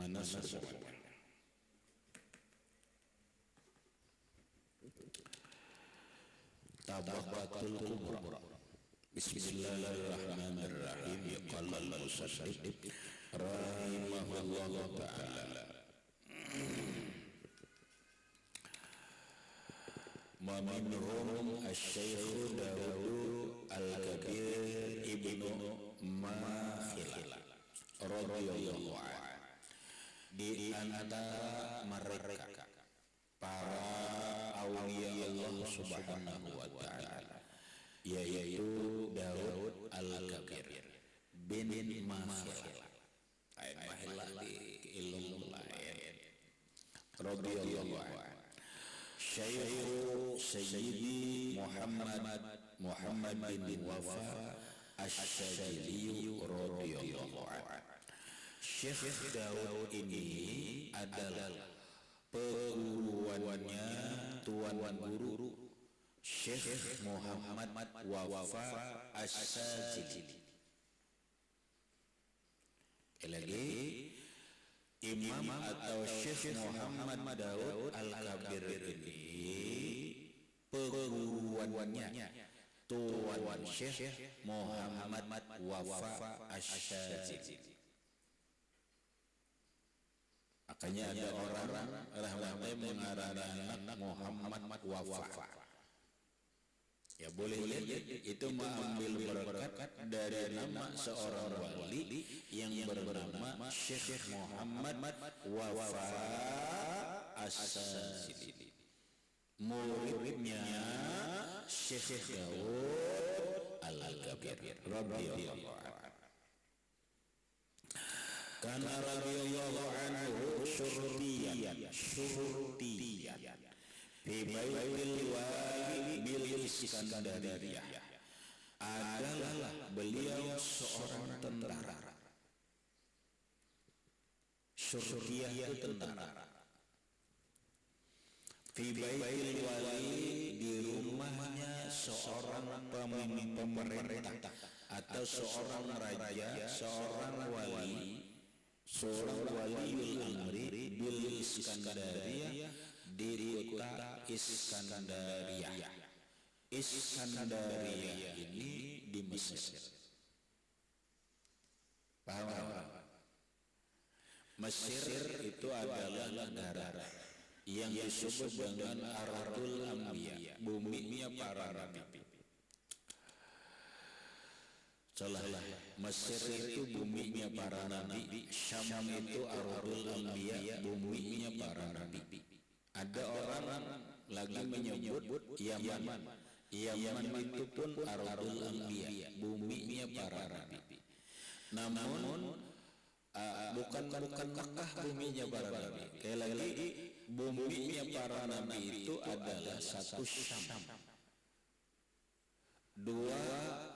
mana semuanya. Tabaqatul Kubra. Bismillahirrahmanirrahim. Qala al-musaddid rahimahullahu ta'ala. Ma minhum asy-syaikh Daud al-Kabir ibnu Makhil radhiyallahu anhu. Di antara mereka para awliya Allah Subhanahu wa ta'ala, yaitu Daud al-Kabir bin Makhil. Ain Makhil di ilmu lain radhiyallahu anhu. Syekh Sayyidi Muhammad bin Wafa Asy-Syadzili radhiyallahu anhu. Syekh Daud ini adalah perguruannya tuan guru Syekh Muhammad Wafa Asy-Syadzili. Lagi Imam atau Syekh Muhammad Daud al-Kabir ini perguruannya tuan Syekh Muhammad Wafa Asy-Syadzili. Makanya ada orang rahmatnya mengarahkan anak Muhammad Wafa. Ya boleh itu mengambil berkat dari nama seorang wali yang bernama Syekh Muhammad Wafa Asy-Syadzili. Muridnya Syekh Daud al-Kabir radhiyallahu anhu. Kana radhiyallahu anhu syurtiyan fi baitil wali bil Iskandariyah. Adalah beliau seorang tentara. Syurtiyah itu tentara. Fi baitil wali, di rumahnya seorang pemimpin pemerintah atau seorang raja, seorang wali, seorang waliul amri bil Iskandariyah, di kota Iskandariyah. Iskandariyah ini di Mesir. Paham? Mesir itu adalah negara yang disebut dengan Ardul Anbiya, buminya para nabi. Salah, Mesir itu buminya para nabi, Syam itu Ardul Anbiya, buminya para nabi. Ada orang lagi menyebut Yaman. Yaman itu pun Ardul Anbiya, buminya para nabi. Namun bukan Makkah buminya para nabi. Sekali lagi, buminya para nabi itu adalah satu Syam, dua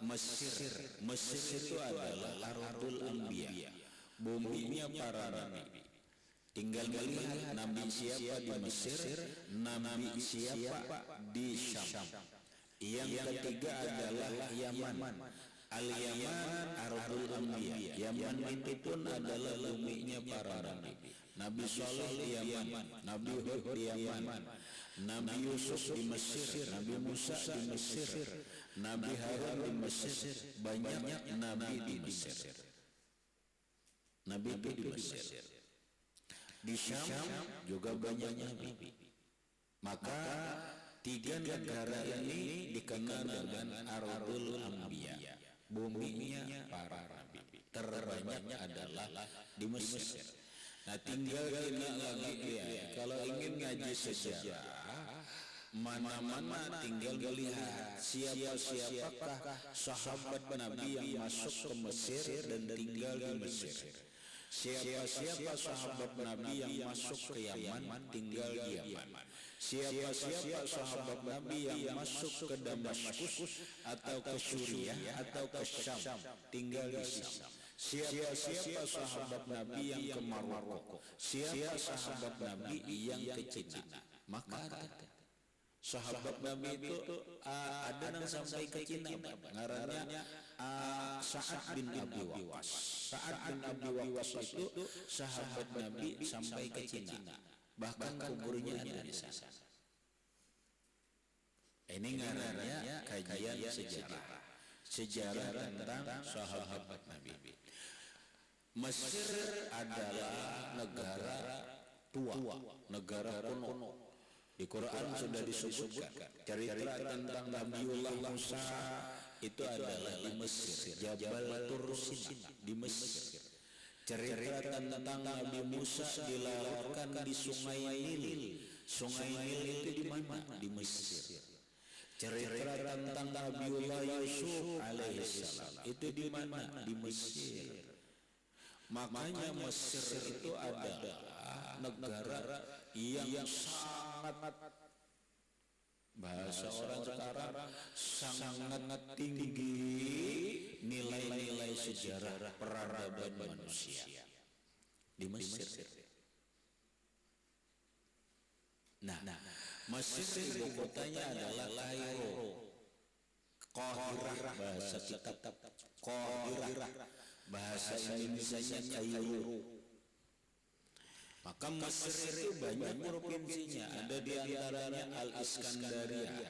Mesir. Mesir itu adalah Ardul Anbiya, buminya para nabi. Tinggal melihat nabi siapa di Mesir, nabi siapa di Syam. Yang ketiga adalah Yaman. Al-Yaman Ardul Anbiya. Yaman itu pun adalah buminya para nabi. Nabi Saleh di Yaman, Nabi Hud di Yaman, Nabi Yusuf di Mesir, Nabi Musa di Mesir, Nabi Harun di Mesir. Banyak nabi di Mesir. Nabi itu di Mesir. Di Syam juga banyak nabi. Maka tiga negara ini dikenal dengan Ardul Anbiya, buminya para nabi. Terbanyak adalah di Mesir. Nah, tinggal kita lagi ya, kalau ingin ngaji sejarah mana-mana tinggal melihat siapa-siapakah sahabat Nabi yang masuk ke Mesir dan tinggal di Mesir. Siapa-siapa sahabat Nabi yang masuk ke Yaman tinggal di Yaman. Siapa-siapa sahabat Nabi yang masuk ke Damaskus atau ke Suriah atau ke Syam tinggal di Syam. Siapa-siapa sahabat Nabi yang ke Maroko, siapa sahabat Nabi yang ke Cina. Maka ada sahabat Nabi itu ada yang sampai ke Cina, ngarannya Sa'ad bin Abi Waqqas. Sa'ad bin Abi Waqqas itu sahabat Nabi sampai ke Cina. Bahkan kuburnya ada di sana. Ini ngarannya kajian sejarah tentang sahabat Nabi. Mesir adalah negara tua, negara kuno. Di Quran sudah disebutkan cerita tentang Nabiullah Musa itu adalah di Mesir, Jabal Tur Sina di Mesir. Cerita tentang Nabi Musa dilaporkan di Sungai Nil. Sungai Nil itu di mana? Di Mesir. Cerita tentang Nabiullah Yusuf alaihissalam itu di mana? Di Mesir. Makanya Mesir itu adalah negara yang sangat, bahasa orang sekarang, sangat tinggi nilai-nilai sejarah peradaban manusia di Mesir. Nah, Mesir ibu kotanya adalah Kairo. Qahirah bahasa kitab, Qahirah bahasa Indonesianya Kairo. Maka Mesir itu banyak provinsinya. Ada di antaranya Al-Iskandaria,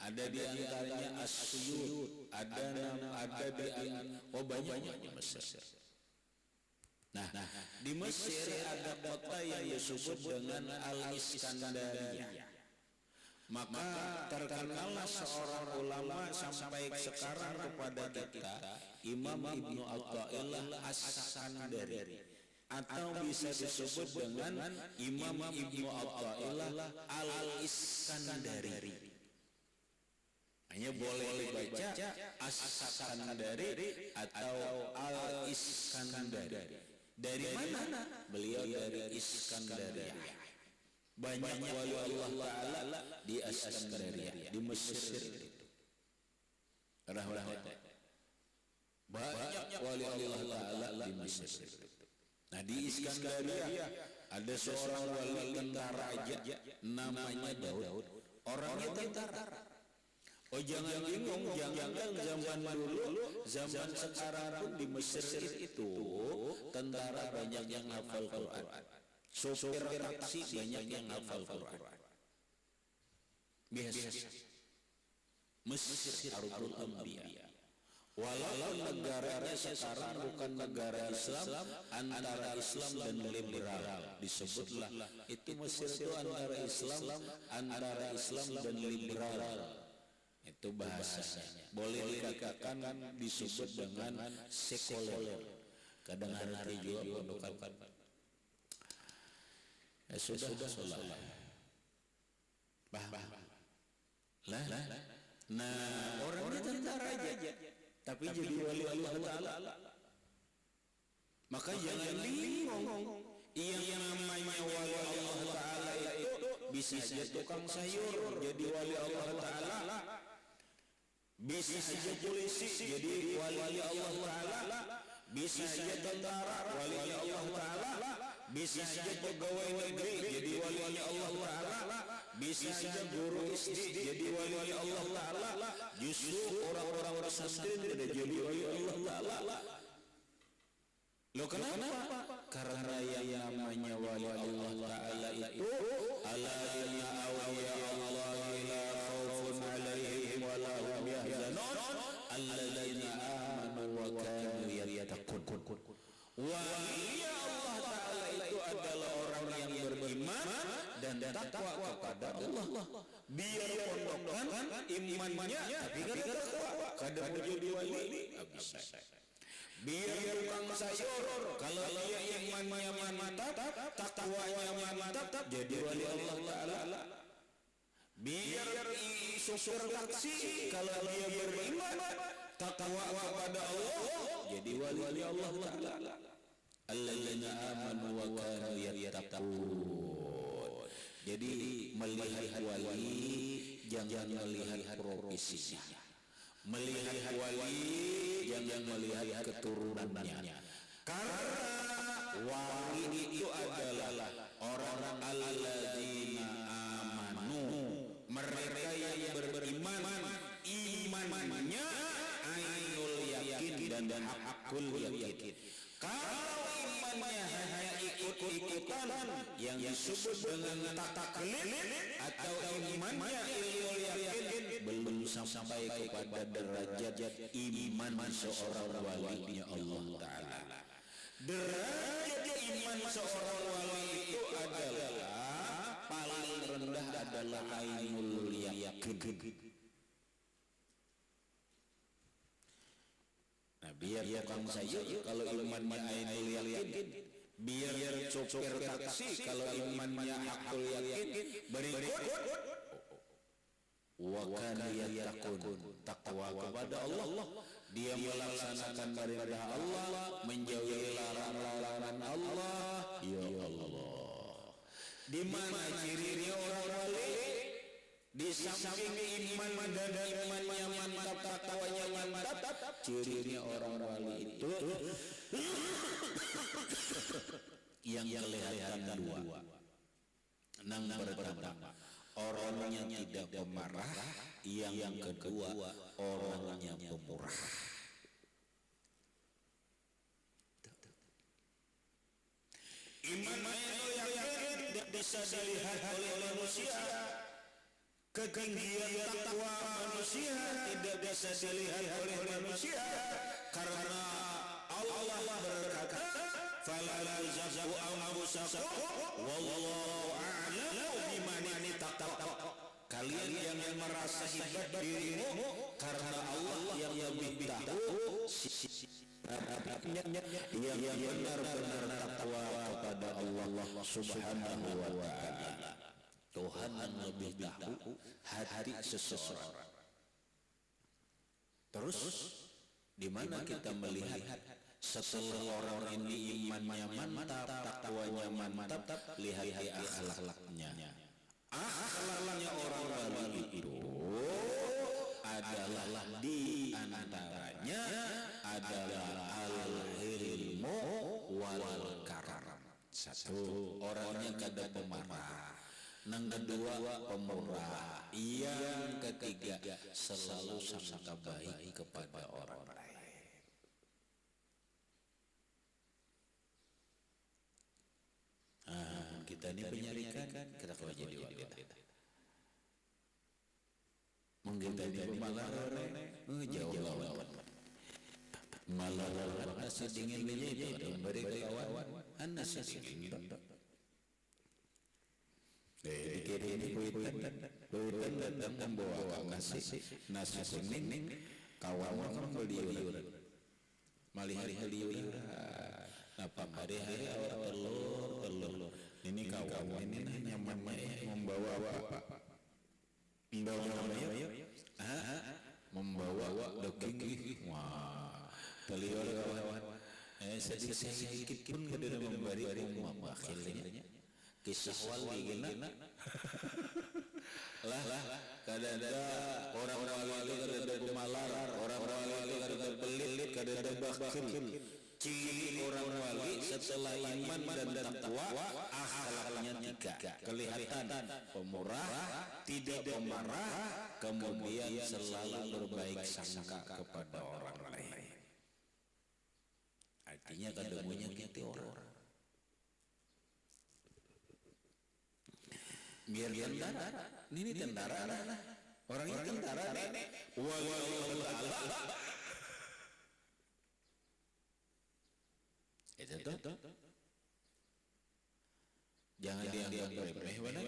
ada di antaranya As-Suyut, ada banyak Mesir. Nah, di Mesir ada kota yang disebut dengan Al-Iskandaria. Maka terkenallah seorang ulama sampai sekarang kepada kita, Imam Ibnu Athaillah As-Sakandari, atau bisa disebut dengan Imam Ibnu Athaillah Al-Iskandari. Hanya boleh dibaca As-Sakandari atau Al-Iskandari. Dari mana? Beliau dari Iskandaria. Banyak wali Allah Ta'ala di Iskandaria, di Mesir itu. Banyak wali Allah Ta'ala di Mesir itu. Nah, di Iskandaria ada seorang wali tentara aja namanya Daud. Orangnya tentara. Oh, jangan bingung, jangan zaman dulu, zaman sekarang pun di Mesir itu tentara banyak yang hafal Quran. Sopir taksi banyak yang hafal Quran. Biasa. Mesir Ardul Anbiya. Walaupun negaranya sekarang bukan negara Islam, antara Islam dan liberal, disebutlah itu Mesir itu antara Islam dan liberal. Itu bahasanya. Boleh dikatakan disebut dengan sekuler. Kadang-kadang juga pondokan. Sudah. Nah, orangnya tentara aja, tapi jadi wali Allah Ta'ala. Maka jangan bingung, yang namanya wali Allah Ta'ala itu bisa saja tukang sayur jadi wali Allah Ta'ala, bisa saja polisi jadi wali Allah Ta'ala, bisa saja tentara wali Allah Ta'ala, bisa saja pegawai negeri jadi wali Allah Ta'ala, bisa saja guru SD jadi wali Allah Ta'ala. Justru orang-orang pesantren tidak jadi wali Allah Ta'ala. Loh, kenapa? Karena yang namanya wali Allah Ta'ala itu ala inna awliya Allah la khaufun alaihim wa la hum yahzanun alladzina amanu wa kanu yattaqun. Wali Allah Ta'ala itu adalah orang yang beriman dan takwa kepada Allah. Biar pondokan imannya tapi gak takwa, kadang mau jadi wali bisa. Biar tukang sayur, kalau dia imannya mantap, takwanya mantap, jadi wali Allah Ta'ala. Biar sopir taksi, kalau dia beriman, takwa kepada Allah, jadi wali Allah Ta'ala. Alladzina amanu wa kanu yattaqun. Jadi melihat wali jangan melihat profesinya. Melihat wali jangan melihat keturunannya. Karena wali itu adalah orang alladzina amanu, mereka yang beriman, imannya ainul hakul yakin. Kalau imannya hanya ikut-ikutan yang disebut dengan taklid atau imannya ilmu yakin, belum sampai kepada derajat iman seorang walinya Allah Ta'ala. Derajat iman seorang wali itu adalah paling rendah adalah ainul yakin. Nah, biar tukang sayur kalau imannya ainul yakin, biar sopir taksi kalau imannya hakul yakin, berikut wa kana yattaqun, takwa kepada Allah, dia melaksanakan perintah Allah, menjauhi larangan Allah. Ya Allah, di mana cirinya orang wali? Di samping iman dan imannya mantap, takwanya mantap, cirinya orang wali itu yang kelihatan dua. Nang pertama, orangnya tidak pemarah, yang kedua orangnya pemurah. Iman itu yakin tidak bisa dilihat oleh manusia. Ketinggian takwa manusia tidak bisa dilihat oleh manusia, karena Allah berkata, "Fala tuzakku anfusakum wallahu a'lamu biman ittaqa." Kalian jangan merasa hebat dirimu, karena Allah yang lebih tahu yang benar-benar takwa kepada Allah Subhanahu wa Ta'ala. Tuhan yang lebih tahu hati seseorang. Terus di mana kita melihat setelah orang ini imannya mantap, takwanya mantap, lihat akhlaknya. Akhlaknya orang wali itu adalah di antaranya adalah al-ilmu wal karam. Satu, orangnya kada pemarah. Yang kedua pemurah, yang ketiga selalu sangka baik kepada orang lain. Kita ini penyarikan, kita kalau jadi wanita. Mungkin tadi pemalaran, jauh lawan. Malaran nasi dingin itu, beri kawan, nasi dingin. Dikirim kuitan dan membawa nasi kuning, kawan orang beliur, malih-malih beliur, apa hari-hari telur, ini kawan ini nyaman membawa apa? Membawa daging, wah, telur kawan, sedikit pun kada memberi uang akhirnya. Kisah wali gina lah kada ada orang wali kada ada pemalar, orang wali kada ada pelit, kada ada bakhil. Ciri orang wali setelah iman dan takwa, akhlaknya tiga, kelihatan pemurah, tidak pemarah, kemudian selalu berbaik sangka kepada orang lain. Artinya kada punya kita orang. Biar tentara, ini tentara, orangnya tentara, itu tuh, jangan dianggap remeh, benar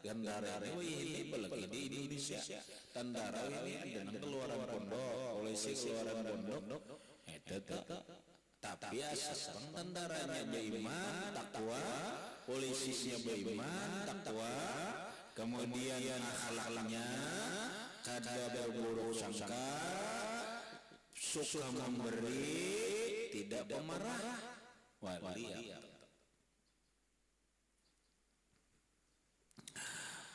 tentara ini apalagi di Indonesia, tentara ini ada keluaran pondok, polisi keluaran pondok, itu tuh. Tapi asal tentaranya beriman, takwa, polisinya beriman, takwa, kemudian akhlaknya kada berburuk sangka, suka memberi, tidak pemarah, wali.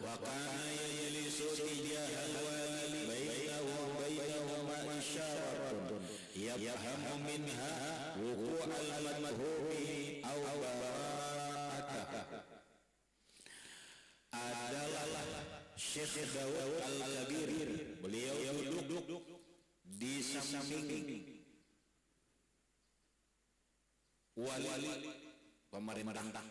Wa kana yajlisu tijahal wali bainahu wa bainahuma isyaratun yafhamu minha wuqu'al madhubi aw bara'atah. Adalah Syekh Dawud Al-Kabir, beliau duduk di samping wali pemerintah.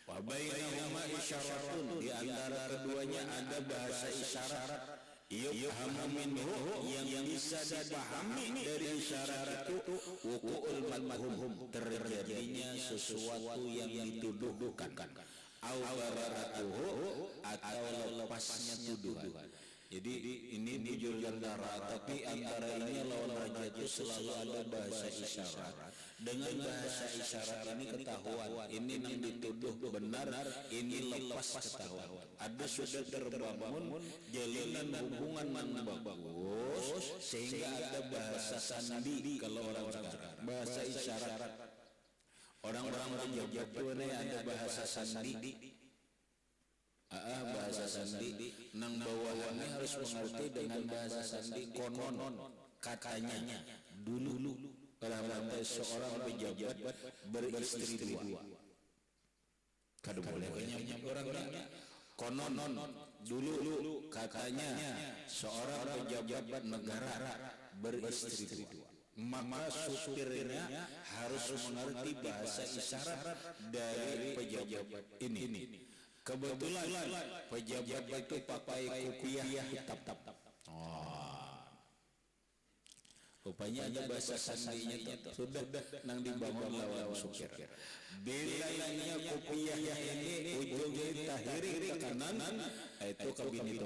Wa bainahuma isyaratun, di antara keduanya ada bahasa isyarat yufhamu minhu, yang bisa dipahami dari isyarat itu wuqu'ul madhum, terjadinya sesuatu yang dituduhkan, au bara'atuhu, atau lepasnya tuduhan. Jadi ini bujur antara, tapi antara ini lawan raja itu selalu ada bahasa isyarat. Dengan bahasa isyarat ini ketahuan ini yang dituduh benar, ini lepas ketahuan. Ada sudah terbangun jalinan hubungan yang bagus, sehingga ada bahasa sandi. Kalau orang sekarang bahasa isyarat, orang-orang berjabat itu ada bahasa sandi. Bahasa sandi nang bawahannya harus mengerti dengan bahasa sandi. Konon katanya dulu pada seorang pejabat beristri dua. Kadu boleh nyam orang lain. Konon dulu katanya seorang pejabat negara beristri dua. Maka supirnya harus mengerti bahasa isyarat dari pejabat ini. Kebetulan pejabat itu pakai kopiah hitam. Rupanya ada bahasa sandinya sudah nang dibangun lawan supir. Bilanya kopiahnya ini ujungnya tahiri ke kanan, itu kabin itu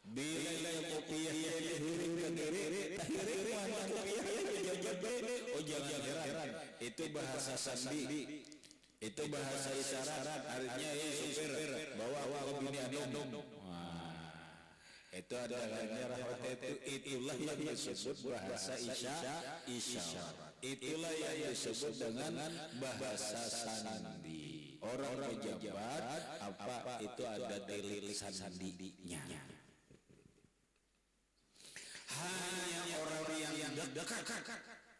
bilanya kopiahnya tahiri ke kiri, tahiri mana kopiahnya pejabat. Oh jangan heran, itu bahasa sandi. Itu bahasa isyarat, artinya ya supir bawa bini adom. Itu adalah itulah yang disebut bahasa isyarat. Itulah yang disebut dengan bahasa sandi. Orang pejabat apa itu ada delik sandinya. Hanya orang yang dekat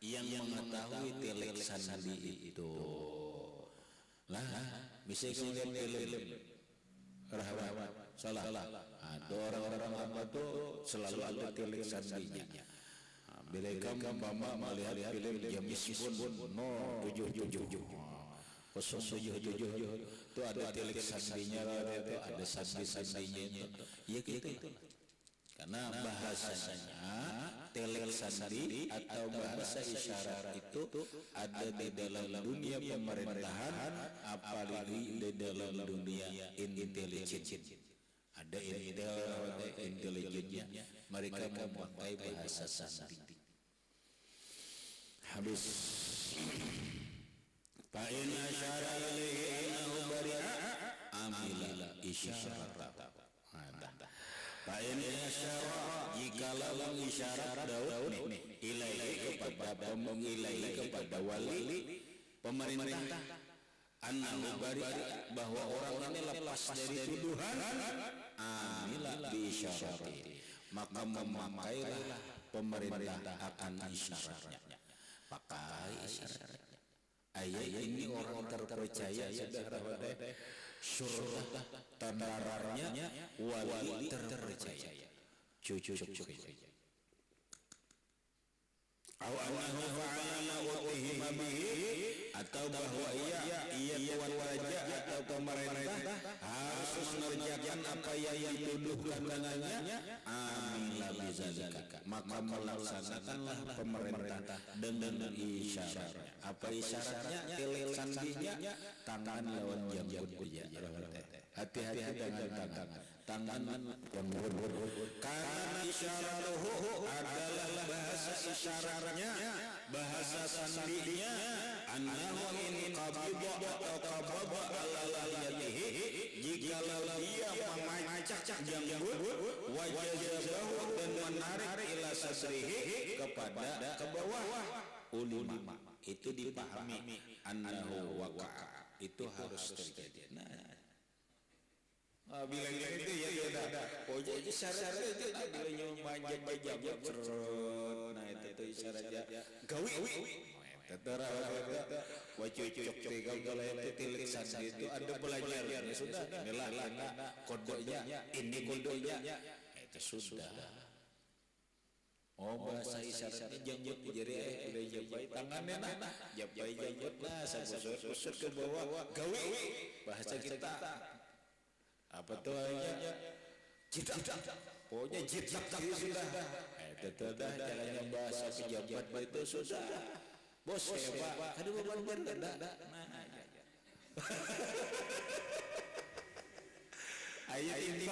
yang mengetahui delik sandi itu. Lah bisa kemudian film rahmat salah ada orang-orang apa tuh selalu ada telik sandinya. Mereka umpama melihat film James Bond no 777 itu ada telik sandinya, itu ada sandinya ya gitu. Karena bahasanya telik sandi atau bahasa isyarat itu ada di dalam dunia pemerintahan, apalagi di dalam dunia intelijen. Ada intelijennya, mereka memakai bahasa sandi. Habis. Fa in asyara ilaihi annahu bari'a amila isyarat. Fa'in isyara, jikalau isyarat Daud ilaihi kepada wali pemerintah annahu bari, bahwa orang ini lepas dari tuduhan, amila bi isyarati, maka memakailah pemerintah akan isyaratnya. Pakai isyaratnya. Ayat ini orang terpercaya saudara-saudara. Surah tandararnya wali terpercaya. Cucu. Aw-annahu fa'ala wa utihima bihi, atau bahwa ia tuan raja atau pemerintah harus mengerjakan apa yang dituduhkan dengannya, amila bizalika, maka melaksanakanlah pemerintah dengan isyaratnya. Apa isyaratnya? Telik sandinya tangan lawan jambut dia. Hati-hati dengan tangan karena isyaratuhu adalah bahasa isyaratnya, bahasa sandinya, annahu in qabida atau qabada ala yadihi, jikalau dia memacak jambut, wajazabahu, dan menarik ila sadrihi, kepada ke bawah, ulima, itu dipahami annahu waqa'a, itu harus terjadi. Bila itu ya ada. Oh jadi syarat itu bila nyoba jambut cerut. Nah itu isyaratnya gawi. Tetara wajocok tiga kalau itu tilik sandi itu ada pelajaran. Sudah inilah kodenya, ini kodenya. Itu sudah. Oh bahasa isyaratnya jambut jadi bila jabai tangannya nah, jabai janggut nah, sabusur ke bawah, gawe bahasa kita. Apa tuh aja? Jitak, pokoknya jitak sudah. Itu dah caranya bahasa pejabat itu sudah. Bos Pak, ada beban enggak? Nah, ayat ini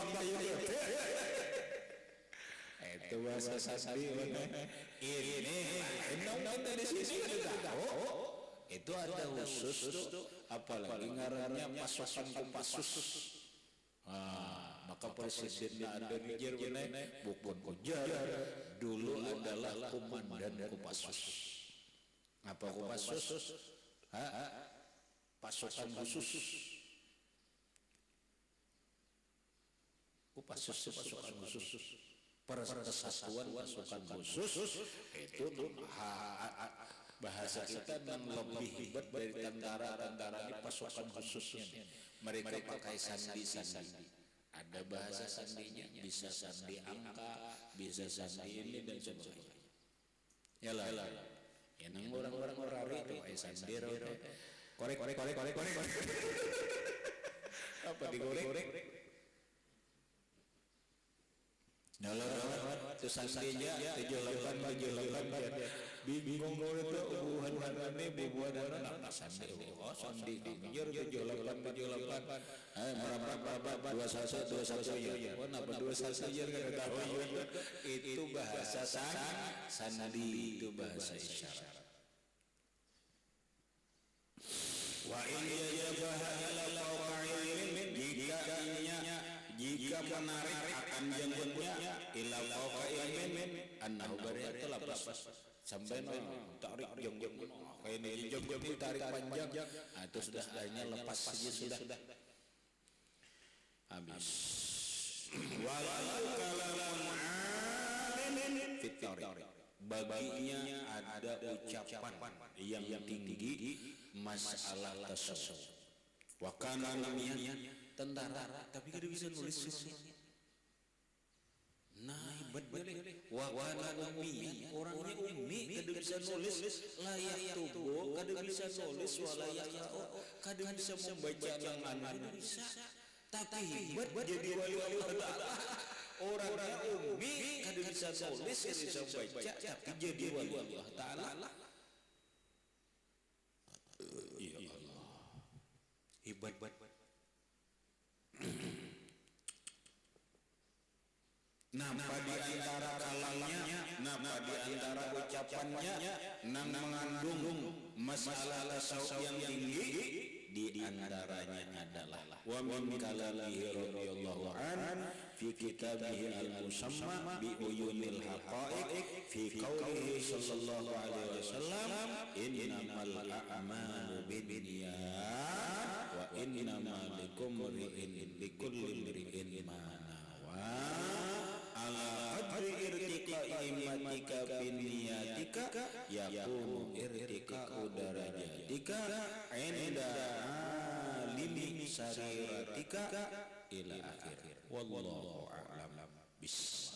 itu bahasa Sandi ini enam dari sini kan tahu itu ada khusus tuh apalagi ngarannya pasukan Kopassus. Maka presiden ada di Jerman bukan Kojar dulu adalah komandan Kopassus. Apa Kopassus? Pasukan khusus. Kopassus pasukan khusus. Persatuan pasukan khusus itu bahasa kita dan lebih hebat dari tentara di pasukan khususnya. Mereka pakai sandi. Ada bahasa sandinya, bisa sandi angka, bisa sandi ini dan sebagainya. Ya lah. Ya nang orang-orang orari itu pakai sandi. Korek. Apa digoreng? Nyalah itu sandinya 78 bingung itu ubuhan-ubuhan ini bubuhan anak sandi. Oh sandi bingung 78 merap 21 ya. Oh napa 21 ya enggak tahu. Itu bahasa sandi, itu bahasa isyarat. Wa in yajabaha ila qa'ilin jika menarik akan janggutnya ila qa'ilin annahu bariyatu lapas sampai tarik janggut kayak ini janggut ini tarik panjang itu sudah hanya lepas saja sudah habis. Walau kalamun alimin fitari baginya ada ucapan yang tinggi masalah tasawuf. Wa kana namanya tentara tapi kada bisa nulis surat. Nah hebat balik. Wa kana ummi orangnya ummi kada bisa nulis, layak tubuh kada bisa nulis, walayak kada bisa membaca lengan bisa. Tapi hebat jadi wali Allah. Orangnya ummi kada bisa nulis, kada bisa baca, tapi jadi wali Allah Taala. Ya Allah. Hebat. Napa di antara kalangnya, napa di antara ucapannya, nang mengandung masalah tasawuf yang tinggi, di antaranya adalah wa min kalamihi radhiyallahu an fi kitabihi al-musamma bi uyunil haqa'iq fi qaulihi sallallahu alaihi wasallam innamal a'malu binniyat wa innamal likulli imrin ma nawa ala qadri irtiqa'i immatika binniyatika yakunu irtiqa'u darajatika 'inda limi sariratika ila akhir wallahu a'lam bis.